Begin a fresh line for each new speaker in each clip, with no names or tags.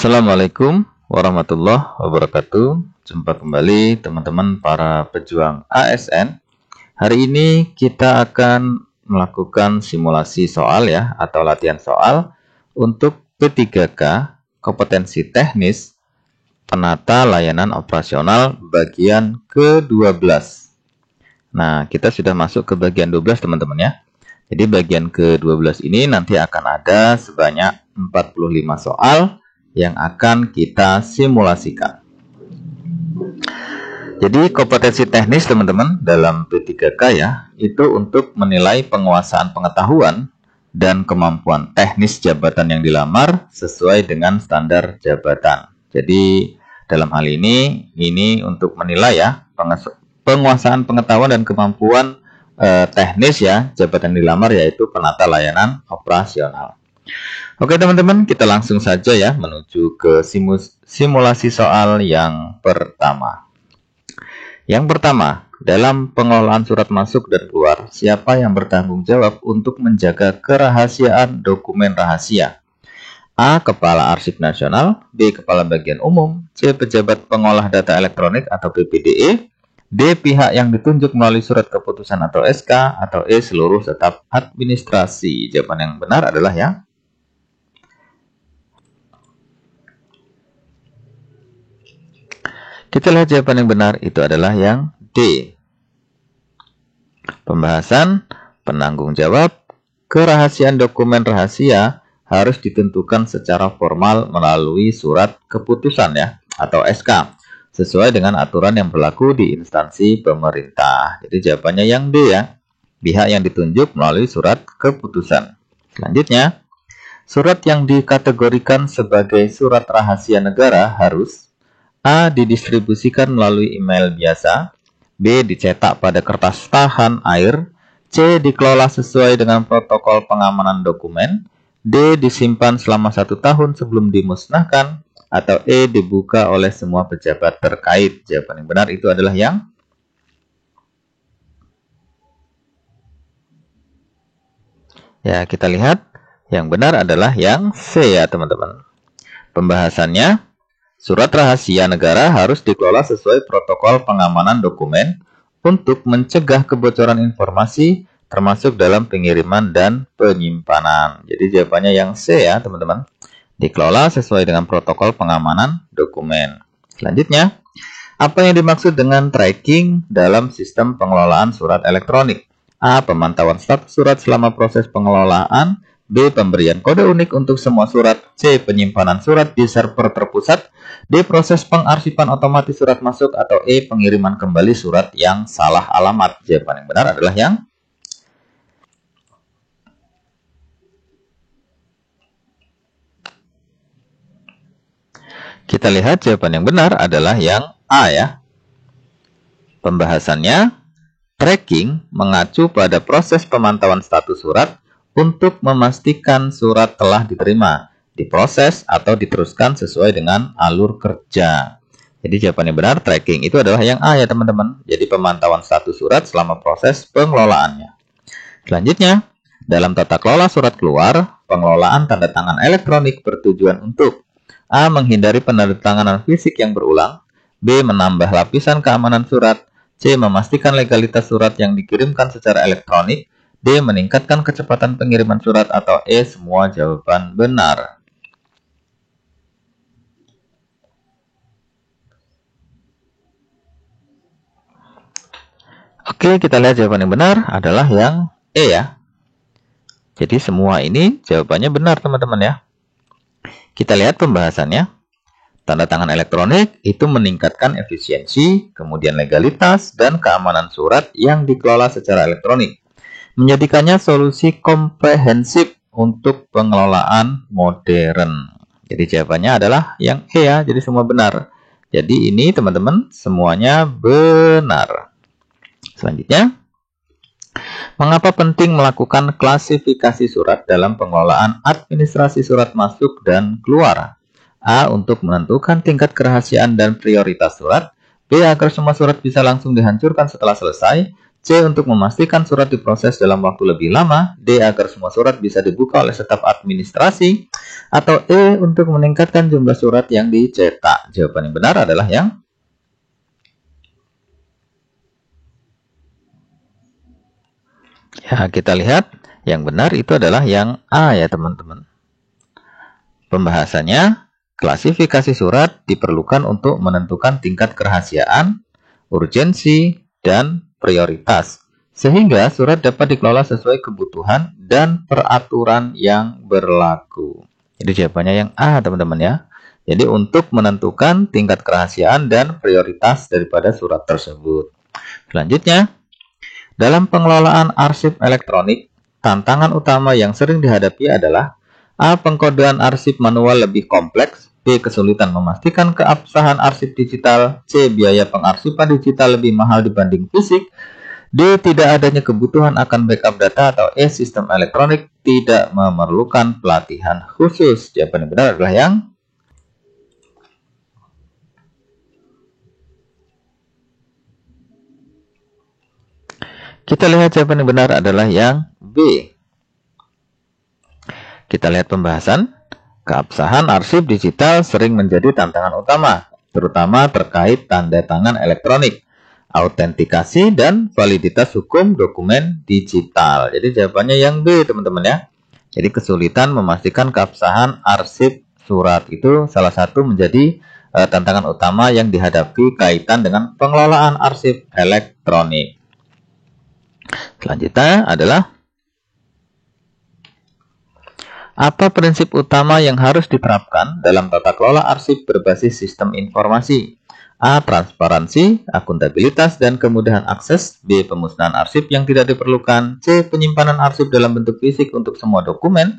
Assalamualaikum warahmatullahi wabarakatuh. Jumpa kembali teman-teman para pejuang ASN. Hari ini kita akan melakukan simulasi soal ya, atau latihan soal untuk P3K kompetensi teknis penata layanan operasional bagian ke-12. Nah, kita sudah masuk ke bagian 12 teman-teman ya. Jadi bagian ke-12 ini nanti akan ada sebanyak 45 soal yang akan kita simulasikan. Jadi kompetensi teknis teman-teman dalam P3K ya, itu untuk menilai penguasaan pengetahuan dan kemampuan teknis jabatan yang dilamar sesuai dengan standar jabatan. Jadi dalam hal ini untuk menilai ya penguasaan pengetahuan dan kemampuan teknis ya jabatan dilamar, yaitu penata layanan operasional. Oke teman-teman, kita langsung saja ya menuju ke simulasi soal yang pertama. Yang pertama, dalam pengelolaan surat masuk dan keluar, siapa yang bertanggung jawab untuk menjaga kerahasiaan dokumen rahasia? A. Kepala Arsip Nasional, B. Kepala Bagian Umum, C. Pejabat Pengolah Data Elektronik atau PPDE, D. Pihak yang ditunjuk melalui surat keputusan atau SK, atau E. Seluruh staf administrasi. Jawaban yang benar adalah yang kita lihat jawaban yang benar itu adalah yang D. Pembahasan penanggung jawab kerahasiaan dokumen rahasia harus ditentukan secara formal melalui surat keputusan ya, atau SK, sesuai dengan aturan yang berlaku di instansi pemerintah. Jadi jawabannya yang D ya, pihak yang ditunjuk melalui surat keputusan. Selanjutnya, surat yang dikategorikan sebagai surat rahasia negara harus A. Didistribusikan melalui email biasa, B. Dicetak pada kertas tahan air, C. Dikelola sesuai dengan protokol pengamanan dokumen, D. Disimpan selama 1 tahun sebelum dimusnahkan, atau E. Dibuka oleh semua pejabat terkait. Jawaban yang benar itu adalah yang ya, kita lihat yang benar adalah yang C ya teman-teman. Pembahasannya, surat rahasia negara harus dikelola sesuai protokol pengamanan dokumen untuk mencegah kebocoran informasi termasuk dalam pengiriman dan penyimpanan. Jadi jawabannya yang C ya teman-teman. Dikelola sesuai dengan protokol pengamanan dokumen. Selanjutnya, apa yang dimaksud dengan tracking dalam sistem pengelolaan surat elektronik? A. Pemantauan status surat selama proses pengelolaan, B. Pemberian kode unik untuk semua surat, C. Penyimpanan surat di server terpusat, D. Proses pengarsipan otomatis surat masuk, atau E. Pengiriman kembali surat yang salah alamat. Jawaban yang benar adalah yang kita lihat jawaban yang benar adalah yang A ya. Pembahasannya, tracking mengacu pada proses pemantauan status surat untuk memastikan surat telah diterima, diproses, atau diteruskan sesuai dengan alur kerja. Jadi jawaban yang benar, tracking itu adalah yang A ya teman-teman. Jadi pemantauan status surat selama proses pengelolaannya. Selanjutnya, dalam tata kelola surat keluar, pengelolaan tanda tangan elektronik bertujuan untuk A. Menghindari penandatanganan fisik yang berulang, B. Menambah lapisan keamanan surat, C. Memastikan legalitas surat yang dikirimkan secara elektronik, D. Meningkatkan kecepatan pengiriman surat, atau E. Semua jawaban benar. Oke, kita lihat jawaban yang benar adalah yang E ya. Jadi semua ini jawabannya benar teman-teman ya. Kita lihat pembahasannya. Tanda tangan elektronik itu meningkatkan efisiensi, kemudian legalitas, dan keamanan surat yang dikelola secara elektronik, menjadikannya solusi komprehensif untuk pengelolaan modern. Jadi jawabannya adalah yang E ya, jadi semua benar. Jadi ini teman-teman semuanya benar. Selanjutnya, mengapa penting melakukan klasifikasi surat dalam pengelolaan administrasi surat masuk dan keluar? A. Untuk menentukan tingkat kerahasiaan dan prioritas surat, B. Agar semua surat bisa langsung dihancurkan setelah selesai, C. Untuk memastikan surat diproses dalam waktu lebih lama. D. Agar semua surat bisa dibuka oleh staf administrasi. Atau E. Untuk meningkatkan jumlah surat yang dicetak. Jawaban yang benar adalah yang ya, kita lihat yang benar itu adalah yang A ya teman-teman. Pembahasannya, klasifikasi surat diperlukan untuk menentukan tingkat kerahasiaan, urgensi, dan prioritas. Sehingga surat dapat dikelola sesuai kebutuhan dan peraturan yang berlaku. Jadi jawabannya yang A teman-teman ya. Jadi untuk menentukan tingkat kerahasiaan dan prioritas daripada surat tersebut. Selanjutnya, dalam pengelolaan arsip elektronik, tantangan utama yang sering dihadapi adalah A. Pengkodean arsip manual lebih kompleks. B. Kesulitan memastikan keabsahan arsip digital. C. Biaya pengarsipan digital lebih mahal dibanding fisik. D. Tidak adanya kebutuhan akan backup data. Atau E. Sistem elektronik tidak memerlukan pelatihan khusus. Jawaban yang benar adalah yang kita lihat jawaban yang benar adalah yang B. Kita lihat pembahasan. Keabsahan arsip digital sering menjadi tantangan utama, terutama terkait tanda tangan elektronik, autentikasi, dan validitas hukum dokumen digital. Jadi jawabannya yang B teman-teman ya. Jadi kesulitan memastikan keabsahan arsip surat itu salah satu menjadi tantangan utama yang dihadapi kaitan dengan pengelolaan arsip elektronik. Selanjutnya adalah apa prinsip utama yang harus diterapkan dalam tata kelola arsip berbasis sistem informasi? A. Transparansi, akuntabilitas, dan kemudahan akses. B. Pemusnahan arsip yang tidak diperlukan. C. Penyimpanan arsip dalam bentuk fisik untuk semua dokumen.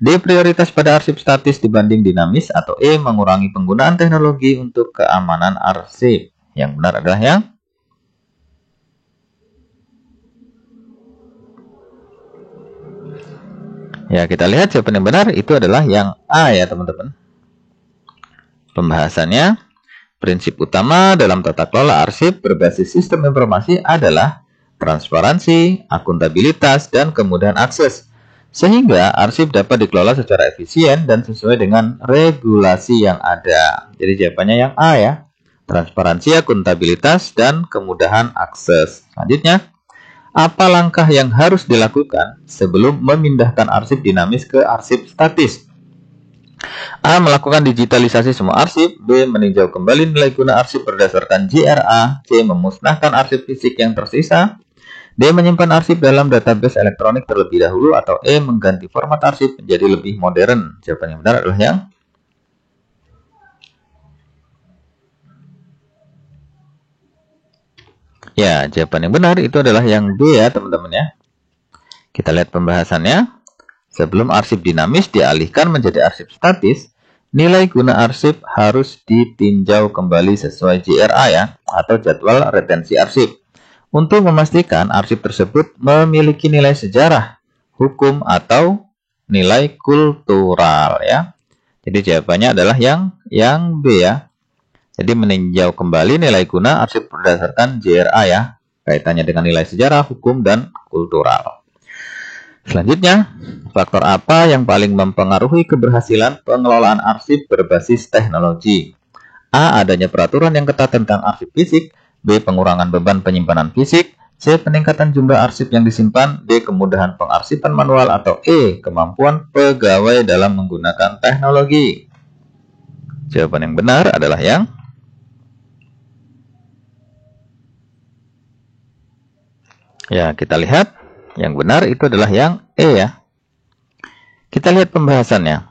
D. Prioritas pada arsip statis dibanding dinamis. Atau E. Mengurangi penggunaan teknologi untuk keamanan arsip. Yang benar adalah yang ya, kita lihat jawaban yang benar itu adalah yang A ya teman-teman. Pembahasannya, prinsip utama dalam tata kelola arsip berbasis sistem informasi adalah transparansi, akuntabilitas, dan kemudahan akses. Sehingga arsip dapat dikelola secara efisien dan sesuai dengan regulasi yang ada. Jadi jawabannya yang A ya. Transparansi, akuntabilitas, dan kemudahan akses. Selanjutnya, apa langkah yang harus dilakukan sebelum memindahkan arsip dinamis ke arsip statis? A. Melakukan digitalisasi semua arsip. B. Meninjau kembali nilai guna arsip berdasarkan JRA. C. Memusnahkan arsip fisik yang tersisa. D. Menyimpan arsip dalam database elektronik terlebih dahulu. Atau E. Mengganti format arsip menjadi lebih modern. Jawaban yang benar adalah yang ya, jawaban yang benar itu adalah yang B ya teman-teman ya. Kita lihat pembahasannya. Sebelum arsip dinamis dialihkan menjadi arsip statis, nilai guna arsip harus ditinjau kembali sesuai JRA ya, atau jadwal retensi arsip. Untuk memastikan arsip tersebut memiliki nilai sejarah, hukum, atau nilai kultural ya. Jadi jawabannya adalah yang B ya. Jadi meninjau kembali nilai guna arsip berdasarkan JRA ya, kaitannya dengan nilai sejarah, hukum, dan kultural. Selanjutnya, faktor apa yang paling mempengaruhi keberhasilan pengelolaan arsip berbasis teknologi? A. Adanya peraturan yang ketat tentang arsip fisik. B. Pengurangan beban penyimpanan fisik. C. Peningkatan jumlah arsip yang disimpan. D. Kemudahan pengarsipan manual. Atau E. Kemampuan pegawai dalam menggunakan teknologi. Jawaban yang benar adalah yang ya, kita lihat yang benar itu adalah yang E ya. Kita lihat pembahasannya.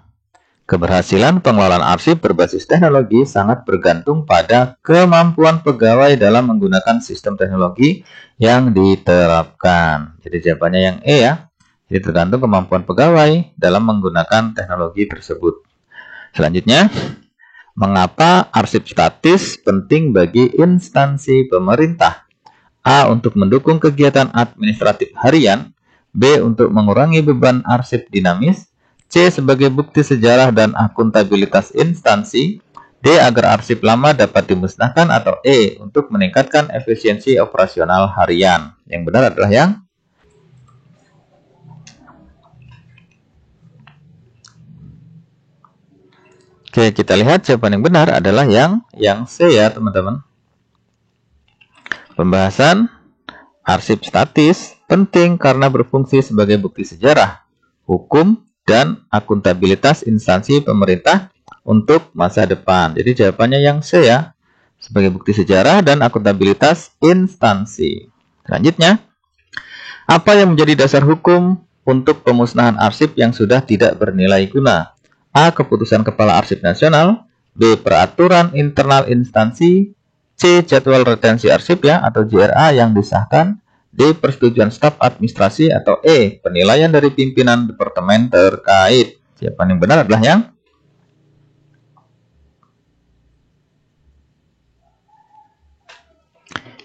Keberhasilan pengelolaan arsip berbasis teknologi sangat bergantung pada kemampuan pegawai dalam menggunakan sistem teknologi yang diterapkan. Jadi jawabannya yang E ya. Jadi tergantung kemampuan pegawai dalam menggunakan teknologi tersebut. Selanjutnya, mengapa arsip statis penting bagi instansi pemerintah? A. Untuk mendukung kegiatan administratif harian. B. Untuk mengurangi beban arsip dinamis. C. Sebagai bukti sejarah dan akuntabilitas instansi. D. Agar arsip lama dapat dimusnahkan, atau E. Untuk meningkatkan efisiensi operasional harian. Yang benar adalah yang Oke, kita lihat jawaban yang benar adalah yang C ya, teman-teman. Pembahasan arsip statis penting karena berfungsi sebagai bukti sejarah, hukum, dan akuntabilitas instansi pemerintah untuk masa depan. Jadi jawabannya yang C ya, sebagai bukti sejarah dan akuntabilitas instansi. Selanjutnya, apa yang menjadi dasar hukum untuk pemusnahan arsip yang sudah tidak bernilai guna? A. Keputusan Kepala Arsip Nasional. B. Peraturan internal instansi. C. Jadwal retensi arsip ya, atau JRA yang disahkan. D. Persetujuan staf administrasi, atau E. Penilaian dari pimpinan departemen terkait. Jawaban yang benar adalah yang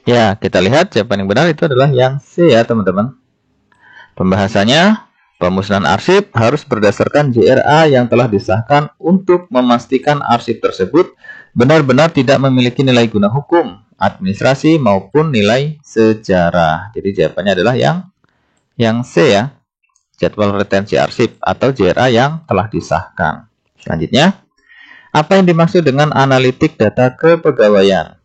Ya, kita lihat jawaban yang benar itu adalah yang C ya, teman-teman. Pembahasannya, pemusnahan arsip harus berdasarkan JRA yang telah disahkan untuk memastikan arsip tersebut benar-benar tidak memiliki nilai guna hukum, administrasi, maupun nilai sejarah. Jadi jawabannya adalah yang C ya, jadwal retensi arsip atau JRA yang telah disahkan. Selanjutnya, apa yang dimaksud dengan analitik data kepegawaian?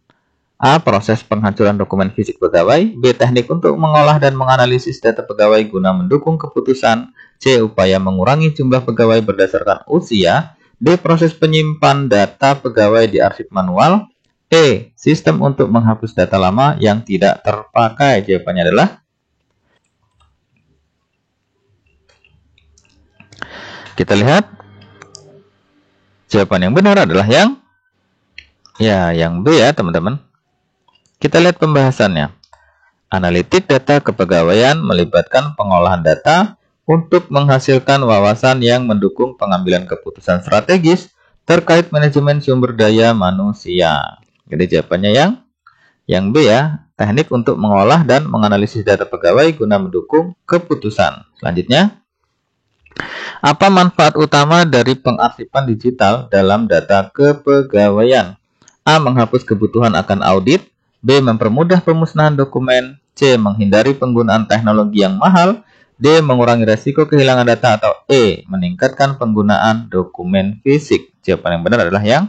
A. Proses penghancuran dokumen fisik pegawai. B. Teknik untuk mengolah dan menganalisis data pegawai guna mendukung keputusan. C. Upaya mengurangi jumlah pegawai berdasarkan usia. D. Proses penyimpan data pegawai di arsip manual. E. Sistem untuk menghapus data lama yang tidak terpakai. Jawabannya adalah kita lihat jawaban yang benar adalah yang B ya, teman-teman. Kita lihat pembahasannya. Analitik data kepegawaian melibatkan pengolahan data untuk menghasilkan wawasan yang mendukung pengambilan keputusan strategis terkait manajemen sumber daya manusia. Jadi jawabannya yang B ya, teknik untuk mengolah dan menganalisis data pegawai guna mendukung keputusan. Selanjutnya, apa manfaat utama dari pengarsipan digital dalam data kepegawaian? A. Menghapus kebutuhan akan audit. B. Mempermudah pemusnahan dokumen. C. Menghindari penggunaan teknologi yang mahal. D. Mengurangi resiko kehilangan data, atau E. Meningkatkan penggunaan dokumen fisik. Jawaban yang benar adalah yang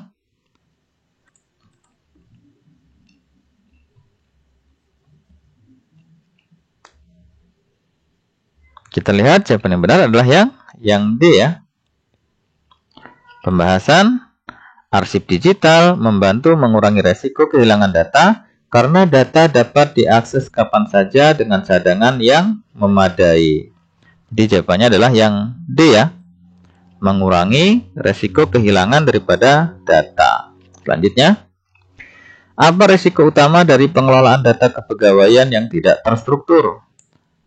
kita lihat jawaban yang benar adalah yang D ya. Pembahasan arsip digital membantu mengurangi resiko kehilangan data karena data dapat diakses kapan saja dengan cadangan yang memadai. Jadi jawabannya adalah yang D ya, mengurangi resiko kehilangan daripada data. Selanjutnya, apa resiko utama dari pengelolaan data kepegawaian yang tidak terstruktur?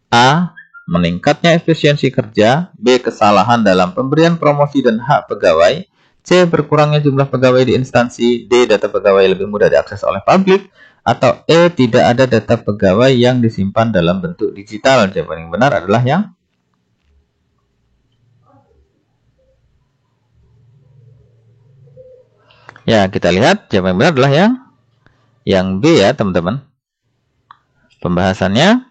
A. Meningkatnya efisiensi kerja. B. Kesalahan dalam pemberian promosi dan hak pegawai. C. Berkurangnya jumlah pegawai di instansi. D. Data pegawai lebih mudah diakses oleh publik. Atau E. Tidak ada data pegawai yang disimpan dalam bentuk digital. Jawaban yang benar adalah yang Ya, kita lihat jawaban yang benar adalah yang B ya, teman-teman. Pembahasannya,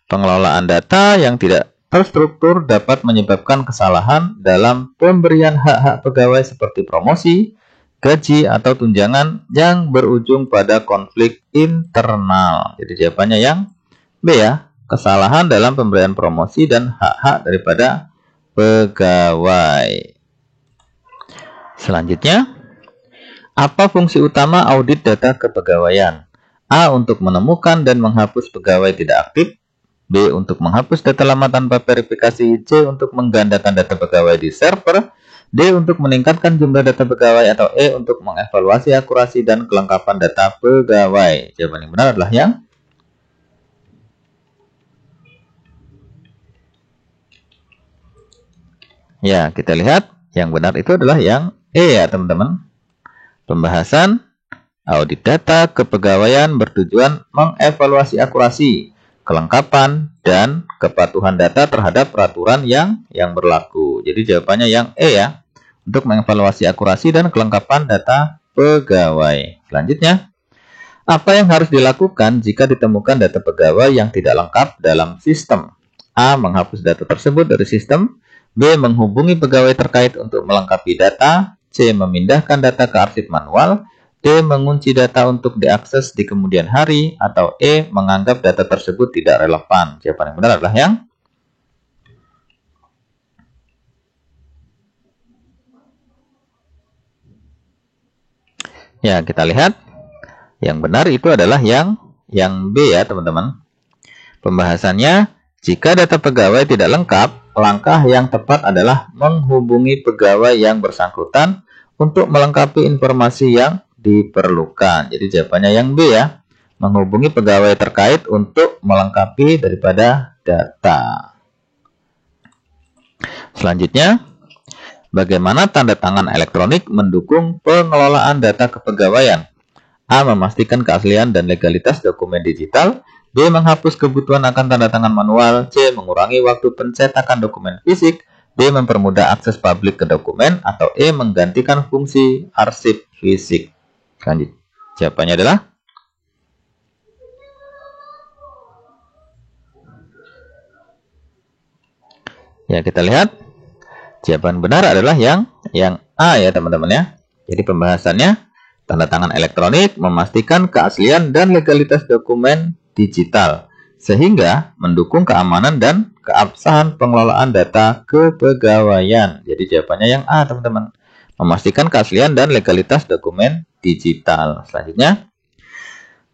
pengelolaan data yang tidak terstruktur dapat menyebabkan kesalahan dalam pemberian hak-hak pegawai seperti promosi, gaji, atau tunjangan yang berujung pada konflik internal. Jadi jawabannya yang B ya, kesalahan dalam pemberian promosi dan hak-hak daripada pegawai. Selanjutnya, apa fungsi utama audit data kepegawaian? A. Untuk menemukan dan menghapus pegawai tidak aktif. B. Untuk menghapus data lama tanpa verifikasi. C. Untuk menggandakan data pegawai di server. D. Untuk meningkatkan jumlah data pegawai. Atau E. Untuk mengevaluasi akurasi dan kelengkapan data pegawai. Jawaban yang benar adalah yang Ya, kita lihat yang benar itu adalah yang E ya, teman-teman. Pembahasan audit data kepegawaian bertujuan mengevaluasi akurasi, kelengkapan, dan kepatuhan data terhadap peraturan yang berlaku. Jadi jawabannya yang E ya, untuk mengevaluasi akurasi dan kelengkapan data pegawai. Selanjutnya, apa yang harus dilakukan jika ditemukan data pegawai yang tidak lengkap dalam sistem? A. Menghapus data tersebut dari sistem. B. Menghubungi pegawai terkait untuk melengkapi data. C. Memindahkan data ke arsip manual. D. Mengunci data untuk diakses di kemudian hari. Atau E. Menganggap data tersebut tidak relevan. Jawaban yang benar adalah yang ya, kita lihat yang benar itu adalah yang B ya teman-teman. Pembahasannya, jika data pegawai tidak lengkap, langkah yang tepat adalah menghubungi pegawai yang bersangkutan untuk melengkapi informasi yang diperlukan. Jadi jawabannya yang B ya, menghubungi pegawai terkait untuk melengkapi daripada data. Selanjutnya, bagaimana tanda tangan elektronik mendukung pengelolaan data kepegawaian? A. Memastikan keaslian dan legalitas dokumen digital. B. Menghapus kebutuhan akan tanda tangan manual. C. Mengurangi waktu pencetakan dokumen fisik. D. Mempermudah akses publik ke dokumen. Atau E. Menggantikan fungsi arsip fisik. Lanjut. Jawabannya adalah ya, kita lihat jawaban benar adalah yang A ya teman-teman ya. Jadi pembahasannya, tanda tangan elektronik memastikan keaslian dan legalitas dokumen digital, sehingga mendukung keamanan dan keabsahan pengelolaan data kepegawaian. Jadi jawabannya yang A teman-teman, memastikan keaslian dan legalitas dokumen digital. Selanjutnya,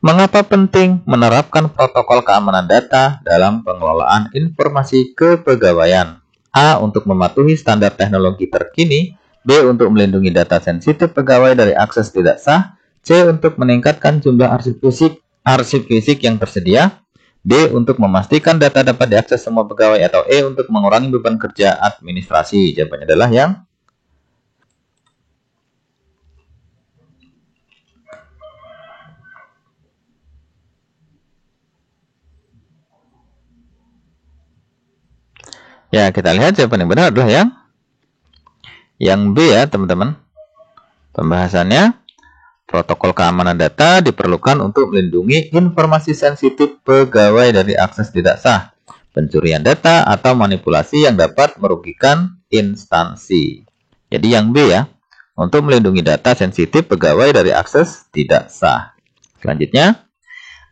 mengapa penting menerapkan protokol keamanan data dalam pengelolaan informasi kepegawaian? A. Untuk mematuhi standar teknologi terkini. B. Untuk melindungi data sensitif pegawai dari akses tidak sah. C. Untuk meningkatkan jumlah arsip fisik yang tersedia. D. Untuk memastikan data dapat diakses semua pegawai. Atau E. Untuk mengurangi beban kerja administrasi. Jawabannya adalah yang ya, kita lihat jawaban yang benar adalah yang B ya teman-teman. Pembahasannya, protokol keamanan data diperlukan untuk melindungi informasi sensitif pegawai dari akses tidak sah, pencurian data, atau manipulasi yang dapat merugikan instansi. Jadi yang B ya, untuk melindungi data sensitif pegawai dari akses tidak sah. Selanjutnya,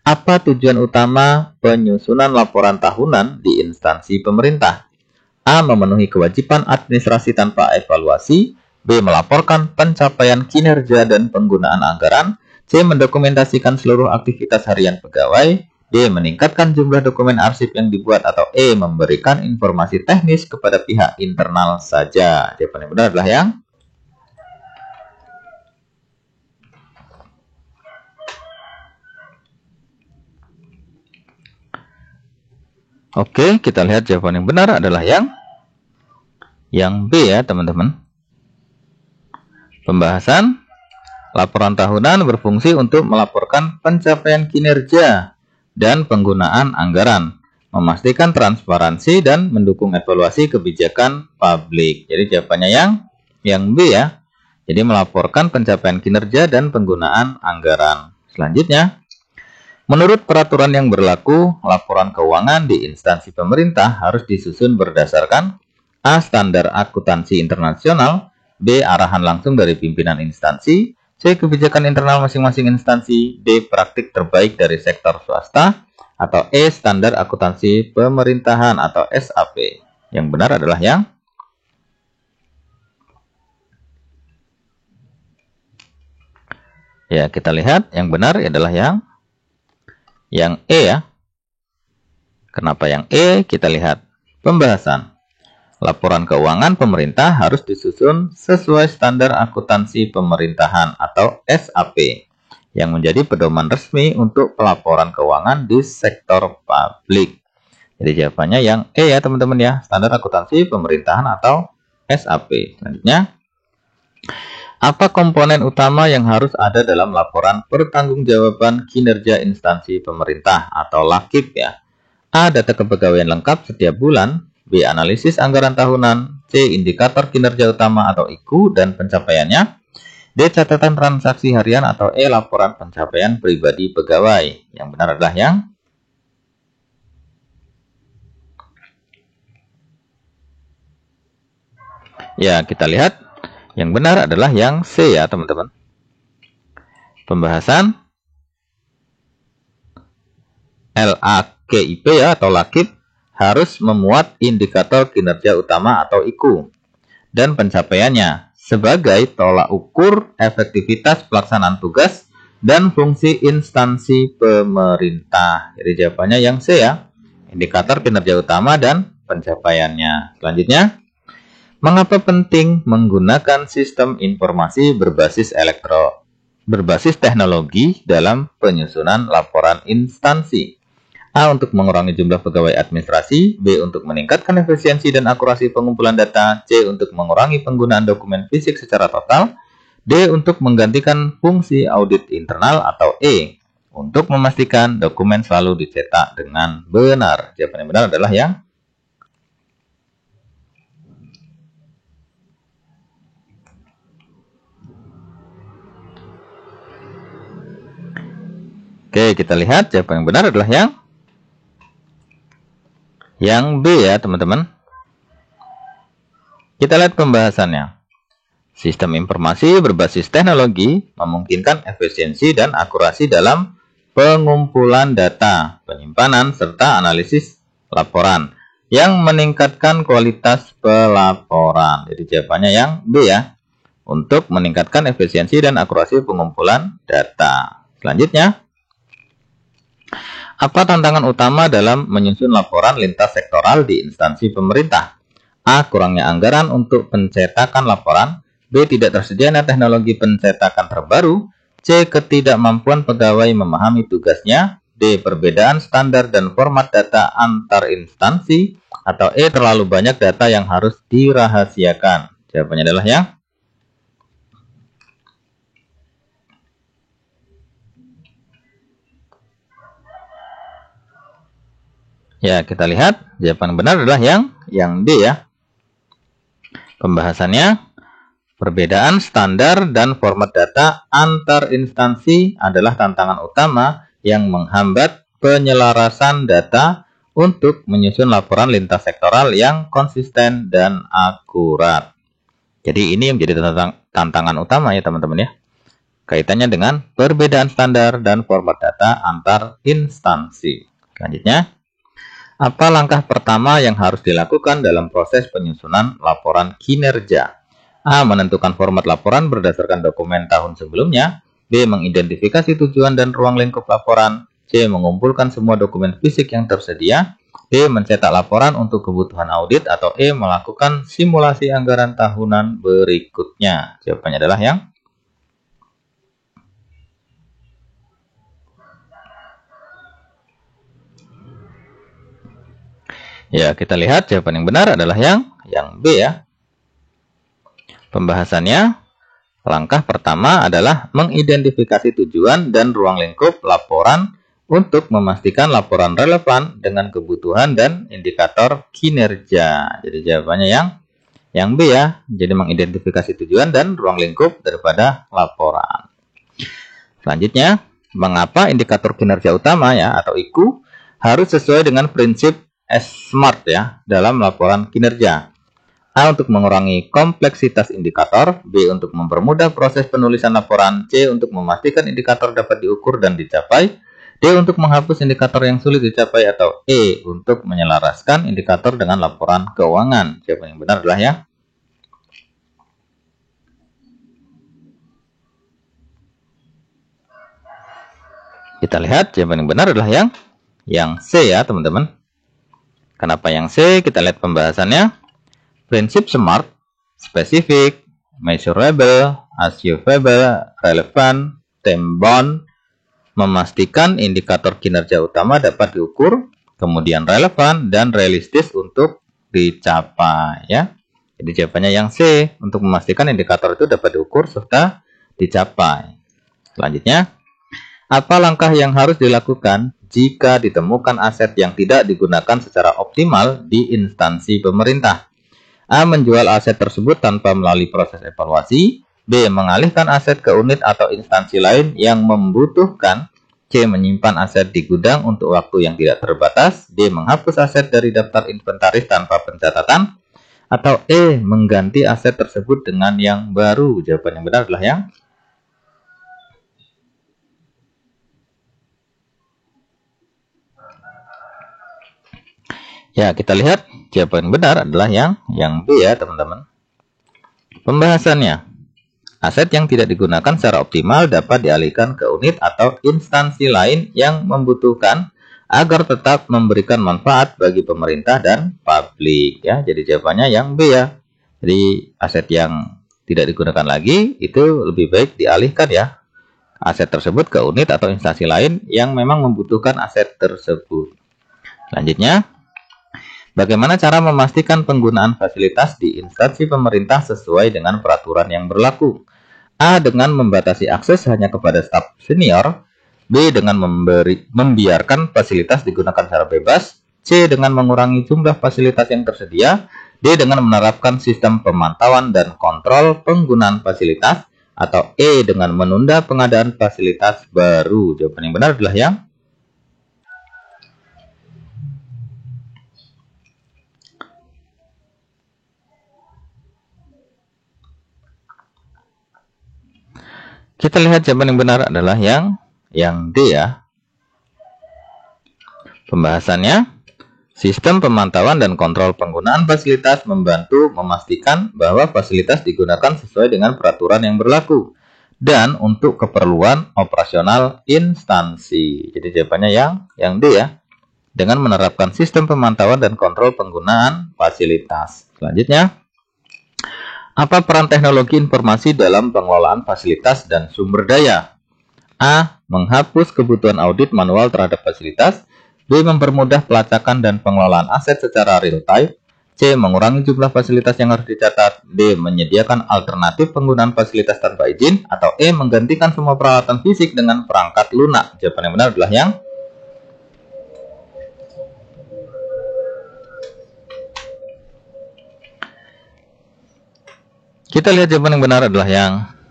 apa tujuan utama penyusunan laporan tahunan di instansi pemerintah? A. Memenuhi kewajiban administrasi tanpa evaluasi. B. Melaporkan pencapaian kinerja dan penggunaan anggaran. C. Mendokumentasikan seluruh aktivitas harian pegawai. D. Meningkatkan jumlah dokumen arsip yang dibuat. Atau E. Memberikan informasi teknis kepada pihak internal saja. Jawaban yang benar adalah yang Oke, kita lihat jawaban yang benar adalah yang B ya teman-teman. Pembahasan, laporan tahunan berfungsi untuk melaporkan pencapaian kinerja dan penggunaan anggaran, memastikan transparansi dan mendukung evaluasi kebijakan publik. Jadi jawabannya yang B ya. Jadi melaporkan pencapaian kinerja dan penggunaan anggaran. Selanjutnya, menurut peraturan yang berlaku, laporan keuangan di instansi pemerintah harus disusun berdasarkan A. Standar akuntansi internasional. B. Arahan langsung dari pimpinan instansi. C. Kebijakan internal masing-masing instansi. D. Praktik terbaik dari sektor swasta. Atau E. Standar akuntansi pemerintahan atau SAP. Yang benar adalah ya, kita lihat yang benar adalah yang E ya. Kenapa yang E? Kita lihat pembahasan. Laporan keuangan pemerintah harus disusun sesuai standar akuntansi pemerintahan atau SAP yang menjadi pedoman resmi untuk pelaporan keuangan di sektor publik. Jadi jawabannya yang E ya teman-teman ya, standar akuntansi pemerintahan atau SAP. Selanjutnya, apa komponen utama yang harus ada dalam laporan pertanggungjawaban kinerja instansi pemerintah atau LAKIP ya? A. Data kepegawaian lengkap setiap bulan. B. Analisis anggaran tahunan. C. Indikator kinerja utama atau IKU dan pencapaiannya. D. Catatan transaksi harian, atau E. Laporan pencapaian pribadi pegawai. Yang benar adalah yang ya, kita lihat yang benar adalah yang C ya teman-teman. Pembahasan LAKIP ya, atau LAKIP harus memuat indikator kinerja utama atau IKU dan pencapaiannya sebagai tolak ukur efektivitas pelaksanaan tugas dan fungsi instansi pemerintah. Jadi jawabannya yang C ya, indikator kinerja utama dan pencapaiannya. Selanjutnya, mengapa penting menggunakan sistem informasi berbasis teknologi dalam penyusunan laporan instansi? A. Untuk mengurangi jumlah pegawai administrasi. B. Untuk meningkatkan efisiensi dan akurasi pengumpulan data. C. Untuk mengurangi penggunaan dokumen fisik secara total. D. Untuk menggantikan fungsi audit internal. Atau E. Untuk memastikan dokumen selalu dicetak dengan benar. Jawaban yang benar adalah yang Oke, kita lihat jawaban yang benar adalah yang B ya teman-teman. Kita lihat pembahasannya. Sistem informasi berbasis teknologi memungkinkan efisiensi dan akurasi dalam pengumpulan data, penyimpanan, serta analisis laporan yang meningkatkan kualitas pelaporan. Jadi jawabannya yang B ya, untuk meningkatkan efisiensi dan akurasi pengumpulan data. Selanjutnya, apa tantangan utama dalam menyusun laporan lintas sektoral di instansi pemerintah? A. Kurangnya anggaran untuk pencetakan laporan. B. Tidak tersedianya teknologi pencetakan terbaru. C. Ketidakmampuan pegawai memahami tugasnya. D. Perbedaan standar dan format data antar instansi. Atau E. Terlalu banyak data yang harus dirahasiakan. Jawabannya adalah yang ya, kita lihat jawaban benar adalah yang D ya. Pembahasannya, perbedaan standar dan format data antar instansi adalah tantangan utama yang menghambat penyelarasan data untuk menyusun laporan lintas sektoral yang konsisten dan akurat. Jadi ini yang menjadi tantangan utama ya teman-teman ya. Kaitannya dengan perbedaan standar dan format data antar instansi. Selanjutnya, apa langkah pertama yang harus dilakukan dalam proses penyusunan laporan kinerja? A. Menentukan format laporan berdasarkan dokumen tahun sebelumnya. B. Mengidentifikasi tujuan dan ruang lingkup laporan. C. Mengumpulkan semua dokumen fisik yang tersedia. D. Mencetak laporan untuk kebutuhan audit. Atau E. Melakukan simulasi anggaran tahunan berikutnya. Jawabannya adalah yang ya, kita lihat jawaban yang benar adalah yang B ya. Pembahasannya, langkah pertama adalah mengidentifikasi tujuan dan ruang lingkup laporan untuk memastikan laporan relevan dengan kebutuhan dan indikator kinerja. Jadi jawabannya yang B ya. Jadi mengidentifikasi tujuan dan ruang lingkup daripada laporan. Selanjutnya, mengapa indikator kinerja utama ya atau IKU harus sesuai dengan prinsip SMART ya dalam laporan kinerja? A. Untuk mengurangi kompleksitas indikator. B. Untuk mempermudah proses penulisan laporan. C. Untuk memastikan indikator dapat diukur dan dicapai. D. Untuk menghapus indikator yang sulit dicapai. Atau E. Untuk menyelaraskan indikator dengan laporan keuangan. Jawaban yang benar adalah ya. Kita lihat jawaban yang benar adalah yang C ya teman-teman. Kenapa yang C? Kita lihat pembahasannya. Prinsip SMART, spesifik, measurable, achievable, relevant, time-bound, memastikan indikator kinerja utama dapat diukur, kemudian relevan dan realistis untuk dicapai ya. Jadi jawabannya yang C, untuk memastikan indikator itu dapat diukur serta dicapai. Selanjutnya, apa langkah yang harus dilakukan jika ditemukan aset yang tidak digunakan secara optimal di instansi pemerintah? A. Menjual aset tersebut tanpa melalui proses evaluasi. B. Mengalihkan aset ke unit atau instansi lain yang membutuhkan. C. Menyimpan aset di gudang untuk waktu yang tidak terbatas. D. Menghapus aset dari daftar inventaris tanpa pencatatan. Atau E. Mengganti aset tersebut dengan yang baru. Jawaban yang benar adalah yang ya, kita lihat jawaban yang benar adalah yang B ya, teman-teman. Pembahasannya. Aset yang tidak digunakan secara optimal dapat dialihkan ke unit atau instansi lain yang membutuhkan agar tetap memberikan manfaat bagi pemerintah dan publik ya. Jadi jawabannya yang B ya. Jadi aset yang tidak digunakan lagi itu lebih baik dialihkan ya. Aset tersebut ke unit atau instansi lain yang memang membutuhkan aset tersebut. Selanjutnya, bagaimana cara memastikan penggunaan fasilitas di instansi pemerintah sesuai dengan peraturan yang berlaku? A. Dengan membatasi akses hanya kepada staf senior. B. Dengan membiarkan fasilitas digunakan secara bebas. C. Dengan mengurangi jumlah fasilitas yang tersedia. D. Dengan menerapkan sistem pemantauan dan kontrol penggunaan fasilitas. Atau E. Dengan menunda pengadaan fasilitas baru. Jawaban yang benar adalah yang kita lihat jawaban yang benar adalah yang D ya. Pembahasannya, sistem pemantauan dan kontrol penggunaan fasilitas membantu memastikan bahwa fasilitas digunakan sesuai dengan peraturan yang berlaku dan untuk keperluan operasional instansi. Jadi jawabannya yang D ya. Dengan menerapkan sistem pemantauan dan kontrol penggunaan fasilitas. Selanjutnya, apa peran teknologi informasi dalam pengelolaan fasilitas dan sumber daya? A. Menghapus kebutuhan audit manual terhadap fasilitas. B. Mempermudah pelacakan dan pengelolaan aset secara real time. C. Mengurangi jumlah fasilitas yang harus dicatat. D. Menyediakan alternatif penggunaan fasilitas tanpa izin. Atau E. Menggantikan semua peralatan fisik dengan perangkat lunak. Jawaban yang benar adalah yang kita lihat jawaban yang benar adalah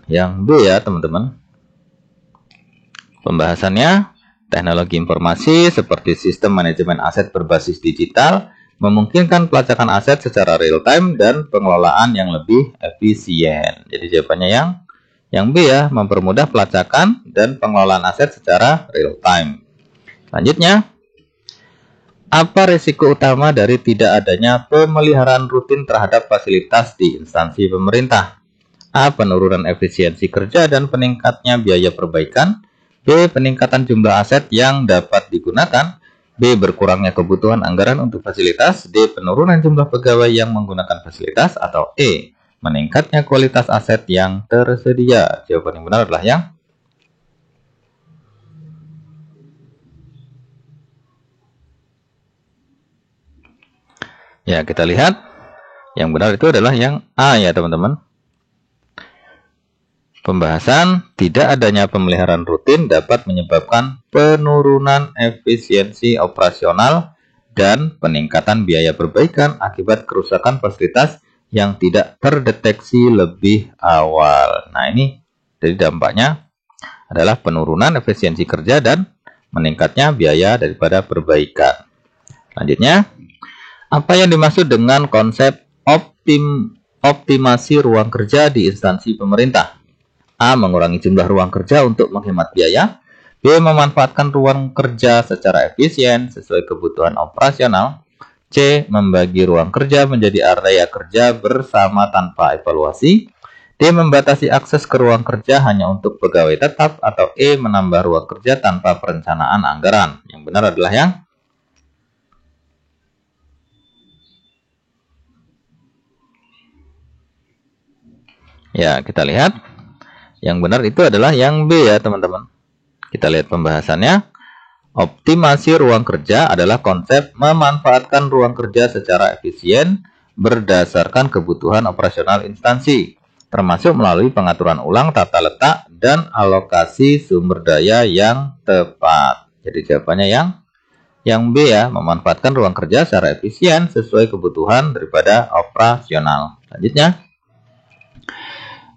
yang B ya, teman-teman. Pembahasannya, teknologi informasi seperti sistem manajemen aset berbasis digital memungkinkan pelacakan aset secara real time dan pengelolaan yang lebih efisien. Jadi jawabannya yang B ya, mempermudah pelacakan dan pengelolaan aset secara real time. Selanjutnya, apa risiko utama dari tidak adanya pemeliharaan rutin terhadap fasilitas di instansi pemerintah? A. Penurunan efisiensi kerja dan peningkatnya biaya perbaikan. B. Peningkatan jumlah aset yang dapat digunakan. B. Berkurangnya kebutuhan anggaran untuk fasilitas. D. Penurunan jumlah pegawai yang menggunakan fasilitas. Atau E. Meningkatnya kualitas aset yang tersedia. Jawaban yang benar adalah yang ya, kita lihat yang benar itu adalah yang A ya, teman-teman. Pembahasan, tidak adanya pemeliharaan rutin dapat menyebabkan penurunan efisiensi operasional dan peningkatan biaya perbaikan akibat kerusakan fasilitas yang tidak terdeteksi lebih awal. Nah, ini jadi dampaknya adalah penurunan efisiensi kerja dan meningkatnya biaya daripada perbaikan. Selanjutnya, apa yang dimaksud dengan konsep optimasi ruang kerja di instansi pemerintah? A. Mengurangi jumlah ruang kerja untuk menghemat biaya. B. Memanfaatkan ruang kerja secara efisien sesuai kebutuhan operasional. C. Membagi ruang kerja menjadi area kerja bersama tanpa evaluasi. D. Membatasi akses ke ruang kerja hanya untuk pegawai tetap. Atau E. Menambah ruang kerja tanpa perencanaan anggaran. Yang benar adalah yang ya, kita lihat yang benar itu adalah yang B ya, teman-teman. Kita lihat pembahasannya. Optimasi ruang kerja adalah konsep memanfaatkan ruang kerja secara efisien berdasarkan kebutuhan operasional instansi, termasuk melalui pengaturan ulang tata letak dan alokasi sumber daya yang tepat. Jadi jawabannya yang B ya, memanfaatkan ruang kerja secara efisien sesuai kebutuhan daripada operasional. Selanjutnya,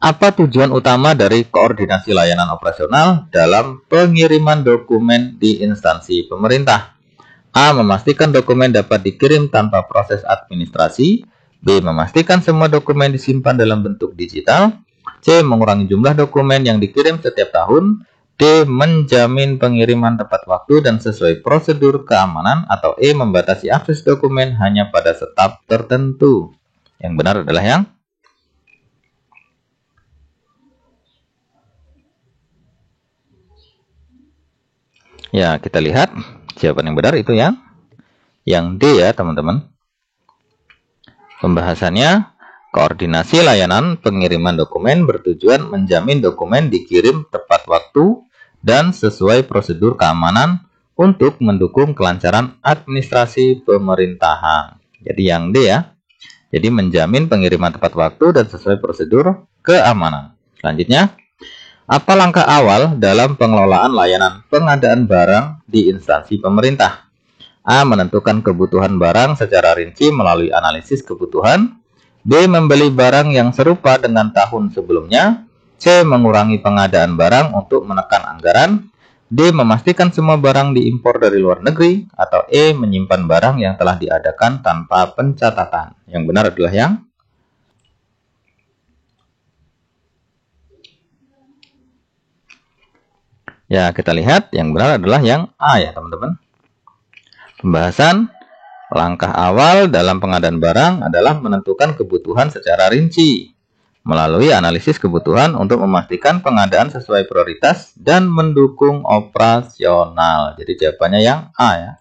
Apa tujuan utama dari koordinasi layanan operasional dalam pengiriman dokumen di instansi pemerintah? A. Memastikan dokumen dapat dikirim tanpa proses administrasi. B. Memastikan semua dokumen disimpan dalam bentuk digital. C. Mengurangi jumlah dokumen yang dikirim setiap tahun. D. Menjamin pengiriman tepat waktu dan sesuai prosedur keamanan. Atau E. Membatasi akses dokumen hanya pada staf tertentu. Yang benar adalah yang ya, kita lihat jawaban yang benar itu yang D ya teman-teman. Pembahasannya, koordinasi layanan pengiriman dokumen bertujuan menjamin dokumen dikirim tepat waktu dan sesuai prosedur keamanan untuk mendukung kelancaran administrasi pemerintahan. Jadi yang D ya. Jadi menjamin pengiriman tepat waktu dan sesuai prosedur keamanan. Selanjutnya, apa langkah awal dalam pengelolaan layanan pengadaan barang di instansi pemerintah? A. Menentukan kebutuhan barang secara rinci melalui analisis kebutuhan. B. Membeli barang yang serupa dengan tahun sebelumnya. C. Mengurangi pengadaan barang untuk menekan anggaran. D. Memastikan semua barang diimpor dari luar negeri. Atau E. Menyimpan barang yang telah diadakan tanpa pencatatan. Yang benar adalah yang ya, kita lihat yang benar adalah yang A ya teman-teman. Pembahasan, langkah awal dalam pengadaan barang adalah menentukan kebutuhan secara rinci melalui analisis kebutuhan untuk memastikan pengadaan sesuai prioritas dan mendukung operasional. Jadi jawabannya yang A ya.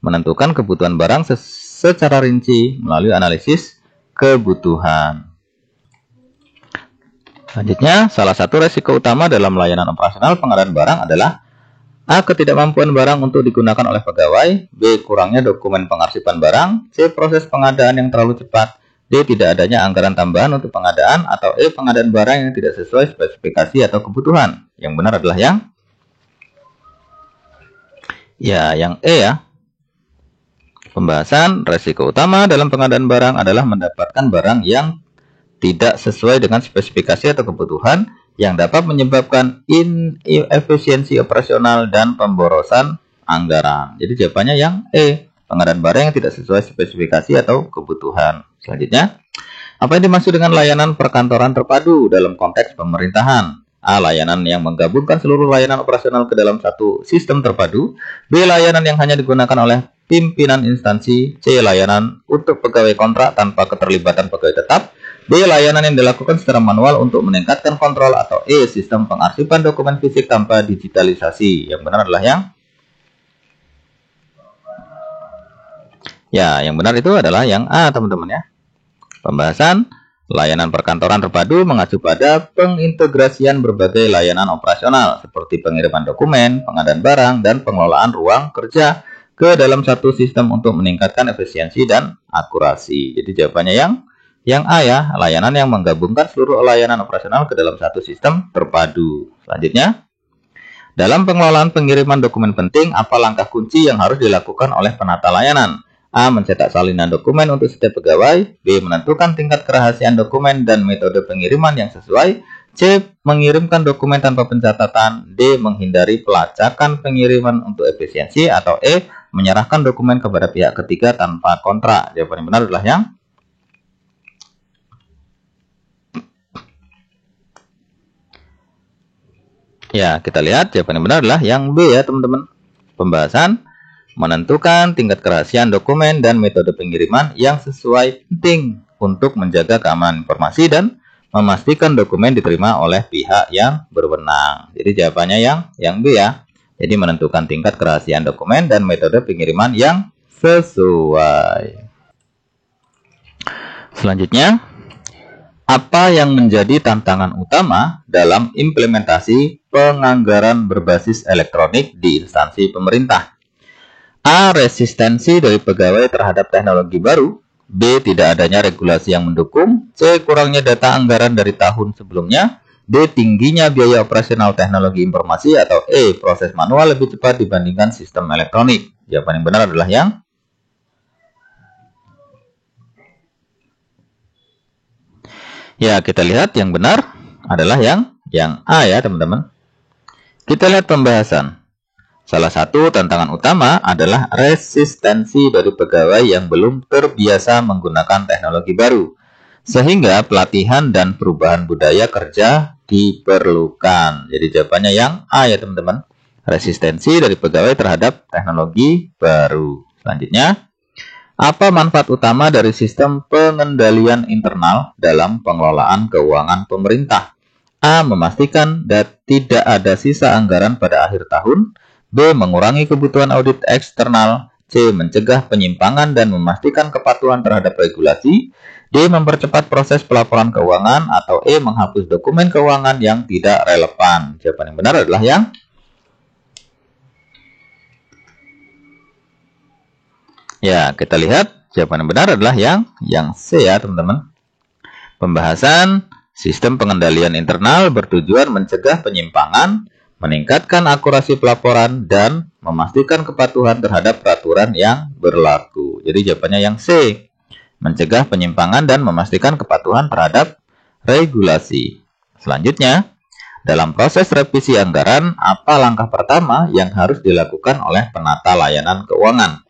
Menentukan kebutuhan barang secara rinci melalui analisis kebutuhan. Selanjutnya, salah satu resiko utama dalam layanan operasional pengadaan barang adalah A. Ketidakmampuan barang untuk digunakan oleh pegawai. B. Kurangnya dokumen pengarsipan barang. C. Proses pengadaan yang terlalu cepat. D. Tidak adanya anggaran tambahan untuk pengadaan. Atau E. Pengadaan barang yang tidak sesuai spesifikasi atau kebutuhan. Yang benar adalah yang E ya. Pembahasan, resiko utama dalam pengadaan barang adalah mendapatkan barang yang tidak sesuai dengan spesifikasi atau kebutuhan yang dapat menyebabkan inefisiensi operasional dan pemborosan anggaran. Jadi jawabannya yang E, pengadaan barang yang tidak sesuai spesifikasi atau kebutuhan. Selanjutnya, apa yang dimaksud dengan layanan perkantoran terpadu dalam konteks pemerintahan? A. Layanan yang menggabungkan seluruh layanan operasional ke dalam satu sistem terpadu. B. Layanan yang hanya digunakan oleh pimpinan instansi. C. Layanan untuk pegawai kontrak tanpa keterlibatan pegawai tetap. D. Layanan yang dilakukan secara manual untuk meningkatkan kontrol. Atau E. Sistem pengarsipan dokumen fisik tanpa digitalisasi. Yang benar adalah yang benar itu adalah yang A teman-teman ya. Pembahasan, layanan perkantoran terpadu mengacu pada pengintegrasian berbagai layanan operasional seperti pengiriman dokumen, pengadaan barang, dan pengelolaan ruang kerja ke dalam satu sistem untuk meningkatkan efisiensi dan akurasi. Jadi jawabannya yang A ya, layanan yang menggabungkan seluruh layanan operasional ke dalam satu sistem terpadu. Selanjutnya, dalam pengelolaan pengiriman dokumen penting, apa langkah kunci yang harus dilakukan oleh penata layanan? A. Mencetak salinan dokumen untuk setiap pegawai. B. Menentukan tingkat kerahasiaan dokumen dan metode pengiriman yang sesuai. C. Mengirimkan dokumen tanpa pencatatan. D. Menghindari pelacakan pengiriman untuk efisiensi. Atau E. Menyerahkan dokumen kepada pihak ketiga tanpa kontrak. Jawaban yang benar adalah yang ya, kita lihat jawaban yang benar adalah yang B ya teman-teman. Pembahasan, menentukan tingkat kerahasiaan dokumen dan metode pengiriman yang sesuai penting untuk menjaga keamanan informasi dan memastikan dokumen diterima oleh pihak yang berwenang. Jadi jawabannya yang B ya. Jadi menentukan tingkat kerahasiaan dokumen dan metode pengiriman yang sesuai. Selanjutnya, apa yang menjadi tantangan utama dalam implementasi penganggaran berbasis elektronik di instansi pemerintah? A. Resistensi dari pegawai terhadap teknologi baru. B. Tidak adanya regulasi yang mendukung. C. Kurangnya data anggaran dari tahun sebelumnya. D. Tingginya biaya operasional teknologi informasi. Atau E. Proses manual lebih cepat dibandingkan sistem elektronik. Jawaban yang benar adalah yang ya, kita lihat yang benar. adalah yang A ya teman-teman. Kita lihat pembahasan. Salah satu tantangan utama adalah resistensi dari pegawai yang belum terbiasa menggunakan teknologi baru, sehingga pelatihan dan perubahan budaya kerja diperlukan. Jadi jawabannya yang A ya teman-teman. Resistensi dari pegawai terhadap teknologi baru. Selanjutnya, apa manfaat utama dari sistem pengendalian internal dalam pengelolaan keuangan pemerintah? A. Memastikan tidak ada sisa anggaran pada akhir tahun. B. Mengurangi kebutuhan audit eksternal. C. Mencegah penyimpangan dan memastikan kepatuhan terhadap regulasi. D. Mempercepat proses pelaporan keuangan. Atau E. Menghapus dokumen keuangan yang tidak relevan. Jawaban yang benar adalah yang ya, kita lihat jawaban yang benar adalah yang C ya teman-teman. Pembahasan sistem pengendalian internal bertujuan mencegah penyimpangan, meningkatkan akurasi pelaporan, dan memastikan kepatuhan terhadap peraturan yang berlaku. Jadi jawabannya yang C. Mencegah penyimpangan dan memastikan kepatuhan terhadap regulasi. Selanjutnya, dalam proses revisi anggaran, apa langkah pertama yang harus dilakukan oleh penata layanan keuangan?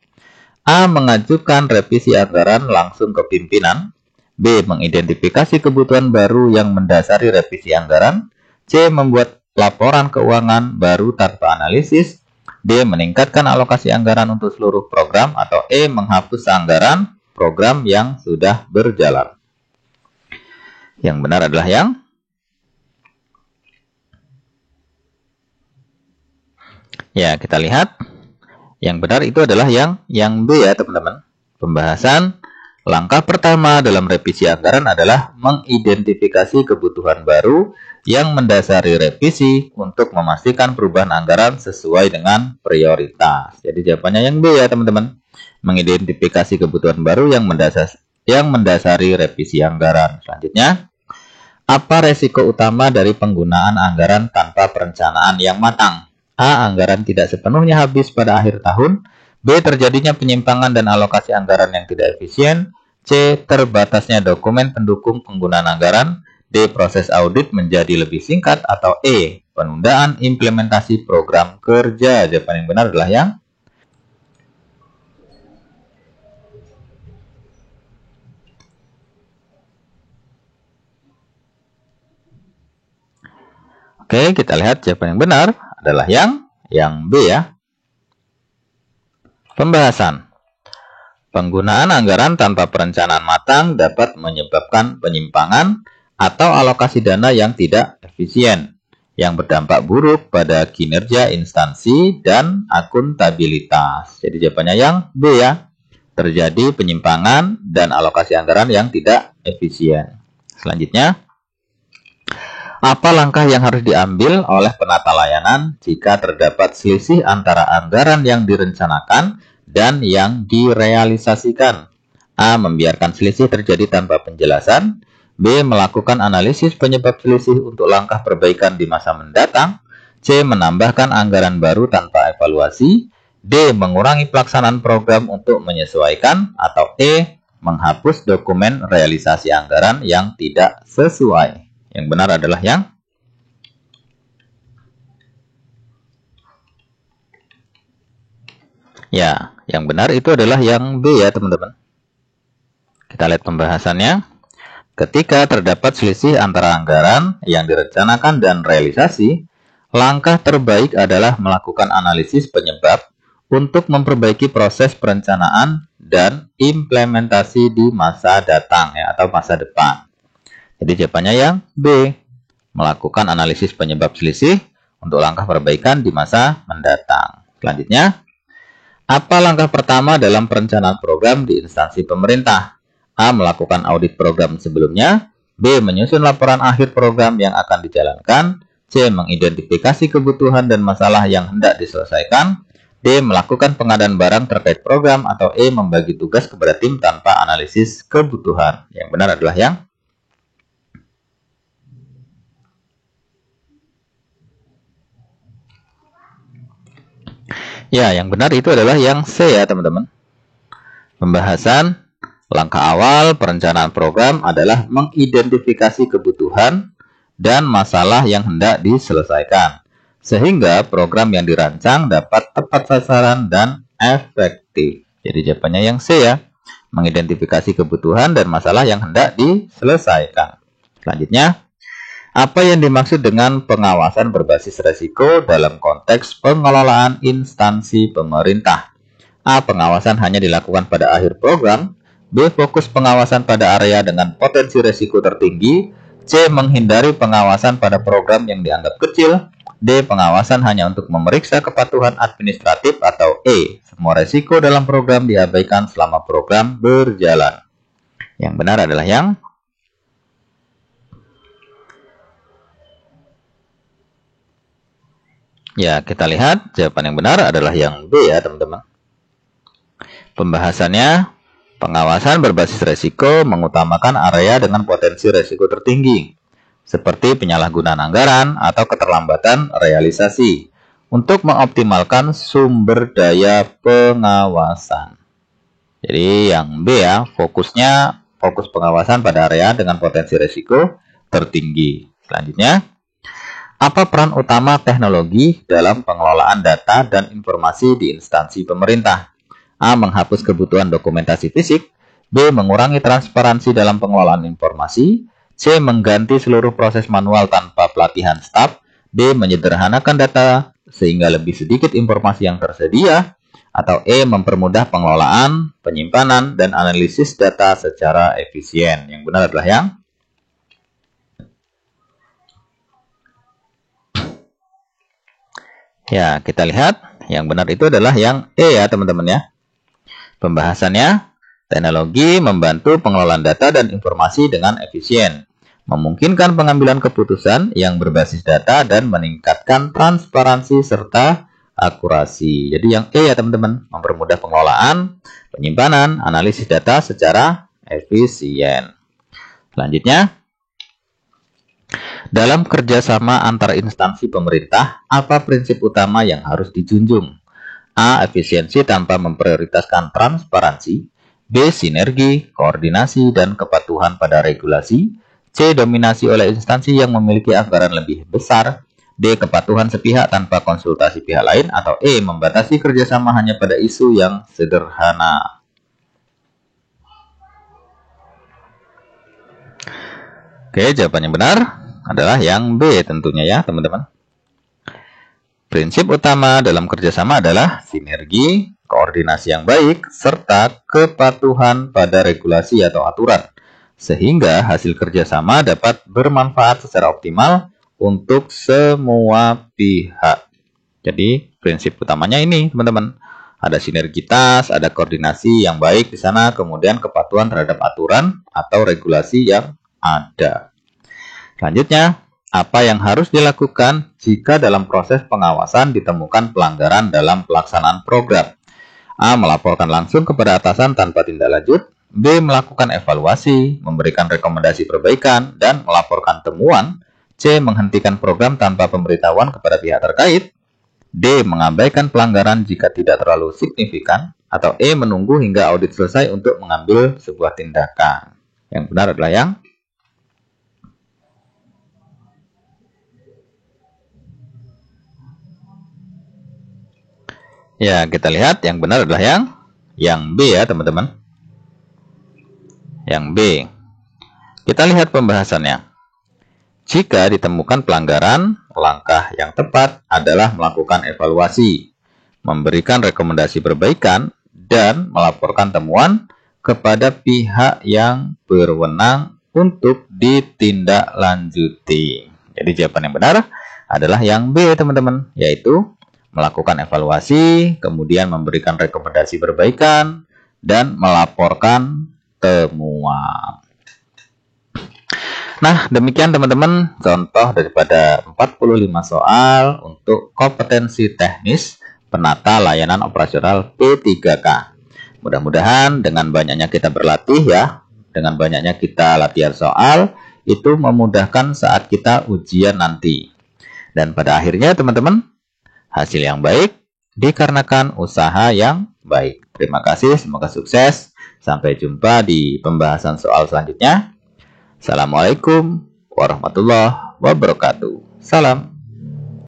A. Mengajukan revisi anggaran langsung ke pimpinan. B. Mengidentifikasi kebutuhan baru yang mendasari revisi anggaran. C. Membuat laporan keuangan baru tanpa analisis. D. Meningkatkan alokasi anggaran untuk seluruh program. Atau E. Menghapus anggaran program yang sudah berjalan. Yang benar adalah ya, kita lihat. Yang benar itu adalah yang B ya teman-teman. Pembahasan langkah pertama dalam revisi anggaran adalah mengidentifikasi kebutuhan baru yang mendasari revisi untuk memastikan perubahan anggaran sesuai dengan prioritas. Jadi jawabannya yang B ya teman-teman. Mengidentifikasi kebutuhan baru yang mendasari revisi anggaran. Selanjutnya, apa resiko utama dari penggunaan anggaran tanpa perencanaan yang matang? A. Anggaran tidak sepenuhnya habis pada akhir tahun. B. Terjadinya penyimpangan dan alokasi anggaran yang tidak efisien. C. Terbatasnya dokumen pendukung penggunaan anggaran. D. Proses audit menjadi lebih singkat. Atau E. Penundaan implementasi program kerja. Jawaban yang benar adalah yang Oke, kita lihat jawaban yang benar adalah yang B ya. Pembahasan. Penggunaan anggaran tanpa perencanaan matang dapat menyebabkan penyimpangan atau alokasi dana yang tidak efisien, yang berdampak buruk pada kinerja instansi dan akuntabilitas. Jadi jawabannya yang B ya. Terjadi penyimpangan dan alokasi anggaran yang tidak efisien. Selanjutnya, apa langkah yang harus diambil oleh penata layanan jika terdapat selisih antara anggaran yang direncanakan dan yang direalisasikan? A. Membiarkan selisih terjadi tanpa penjelasan. B. Melakukan analisis penyebab selisih untuk langkah perbaikan di masa mendatang. C. Menambahkan anggaran baru tanpa evaluasi. D. Mengurangi pelaksanaan program untuk menyesuaikan. Atau E. Menghapus dokumen realisasi anggaran yang tidak sesuai. Yang benar adalah yang benar itu adalah yang B ya teman-teman. Kita lihat pembahasannya. Ketika terdapat selisih antara anggaran yang direncanakan dan realisasi, langkah terbaik adalah melakukan analisis penyebab untuk memperbaiki proses perencanaan dan implementasi di masa datang ya, atau masa depan. Jadi jawabannya yang B. Melakukan analisis penyebab selisih untuk langkah perbaikan di masa mendatang. Selanjutnya, apa langkah pertama dalam perencanaan program di instansi pemerintah? A. Melakukan audit program sebelumnya. B. Menyusun laporan akhir program yang akan dijalankan. C. Mengidentifikasi kebutuhan dan masalah yang hendak diselesaikan. D. Melakukan pengadaan barang terkait program. Atau E. Membagi tugas kepada tim tanpa analisis kebutuhan. Yang benar adalah yang benar itu adalah yang C ya teman-teman. Pembahasan langkah awal perencanaan program adalah mengidentifikasi kebutuhan dan masalah yang hendak diselesaikan, sehingga program yang dirancang dapat tepat sasaran dan efektif. Jadi jawabannya yang C ya, mengidentifikasi kebutuhan dan masalah yang hendak diselesaikan. Selanjutnya, apa yang dimaksud dengan pengawasan berbasis resiko dalam konteks pengelolaan instansi pemerintah? A. Pengawasan hanya dilakukan pada akhir program. B. Fokus pengawasan pada area dengan potensi resiko tertinggi. C. Menghindari pengawasan pada program yang dianggap kecil. D. Pengawasan hanya untuk memeriksa kepatuhan administratif. Atau E. Semua resiko dalam program diabaikan selama program berjalan. Yang benar adalah yang ya, kita lihat jawaban yang benar adalah yang B ya teman-teman. Pembahasannya, pengawasan berbasis resiko mengutamakan area dengan potensi resiko tertinggi, seperti penyalahgunaan anggaran atau keterlambatan realisasi, untuk mengoptimalkan sumber daya pengawasan. Jadi yang B ya, fokus pengawasan pada area dengan potensi resiko tertinggi. Selanjutnya, apa peran utama teknologi dalam pengelolaan data dan informasi di instansi pemerintah? A. Menghapus kebutuhan dokumentasi fisik. B. Mengurangi transparansi dalam pengelolaan informasi. C. Mengganti seluruh proses manual tanpa pelatihan staf. D. Menyederhanakan data sehingga lebih sedikit informasi yang tersedia. Atau E. Mempermudah pengelolaan, penyimpanan, dan analisis data secara efisien. Yang benar adalah yang ya, kita lihat yang benar itu adalah yang E ya teman-teman ya. Pembahasannya, teknologi membantu pengelolaan data dan informasi dengan efisien, memungkinkan pengambilan keputusan yang berbasis data dan meningkatkan transparansi serta akurasi. Jadi yang E ya teman-teman, mempermudah pengelolaan, penyimpanan, analisis data secara efisien. Selanjutnya, dalam kerjasama antar instansi pemerintah, apa prinsip utama yang harus dijunjung? A. Efisiensi tanpa memprioritaskan transparansi. B. Sinergi, koordinasi, dan kepatuhan pada regulasi. C. Dominasi oleh instansi yang memiliki anggaran lebih besar. D. Kepatuhan sepihak tanpa konsultasi pihak lain. Atau E. Membatasi kerjasama hanya pada isu yang sederhana. Oke, jawaban yang benar adalah yang B tentunya ya teman-teman. Prinsip utama dalam kerjasama adalah sinergi, koordinasi yang baik, serta kepatuhan pada regulasi atau aturan, sehingga hasil kerjasama dapat bermanfaat secara optimal untuk semua pihak. Jadi prinsip utamanya ini teman-teman, ada sinergitas, ada koordinasi yang baik di sana, kemudian kepatuhan terhadap aturan atau regulasi yang ada. Selanjutnya, apa yang harus dilakukan jika dalam proses pengawasan ditemukan pelanggaran dalam pelaksanaan program? A. Melaporkan langsung kepada atasan tanpa tindak lanjut. B. Melakukan evaluasi, memberikan rekomendasi perbaikan, dan melaporkan temuan. C. Menghentikan program tanpa pemberitahuan kepada pihak terkait. D. Mengabaikan pelanggaran jika tidak terlalu signifikan. Atau E. Menunggu hingga audit selesai untuk mengambil sebuah tindakan. Yang benar adalah yang ya, kita lihat yang benar adalah yang B ya teman-teman. Yang B. Kita lihat pembahasannya. Jika ditemukan pelanggaran, langkah yang tepat adalah melakukan evaluasi, memberikan rekomendasi perbaikan, dan melaporkan temuan kepada pihak yang berwenang untuk ditindaklanjuti. Jadi jawaban yang benar adalah yang B teman-teman, yaitu melakukan evaluasi, kemudian memberikan rekomendasi perbaikan, dan melaporkan temuan. Nah, demikian teman-teman contoh daripada 45 soal untuk kompetensi teknis penata layanan operasional P3K. Mudah-mudahan dengan banyaknya kita berlatih ya, dengan banyaknya kita latihan soal, itu memudahkan saat kita ujian nanti. Dan pada akhirnya teman-teman, hasil yang baik dikarenakan usaha yang baik. Terima kasih, semoga sukses. Sampai jumpa di pembahasan soal selanjutnya. Assalamualaikum warahmatullahi wabarakatuh. wabarakatuh. Salam.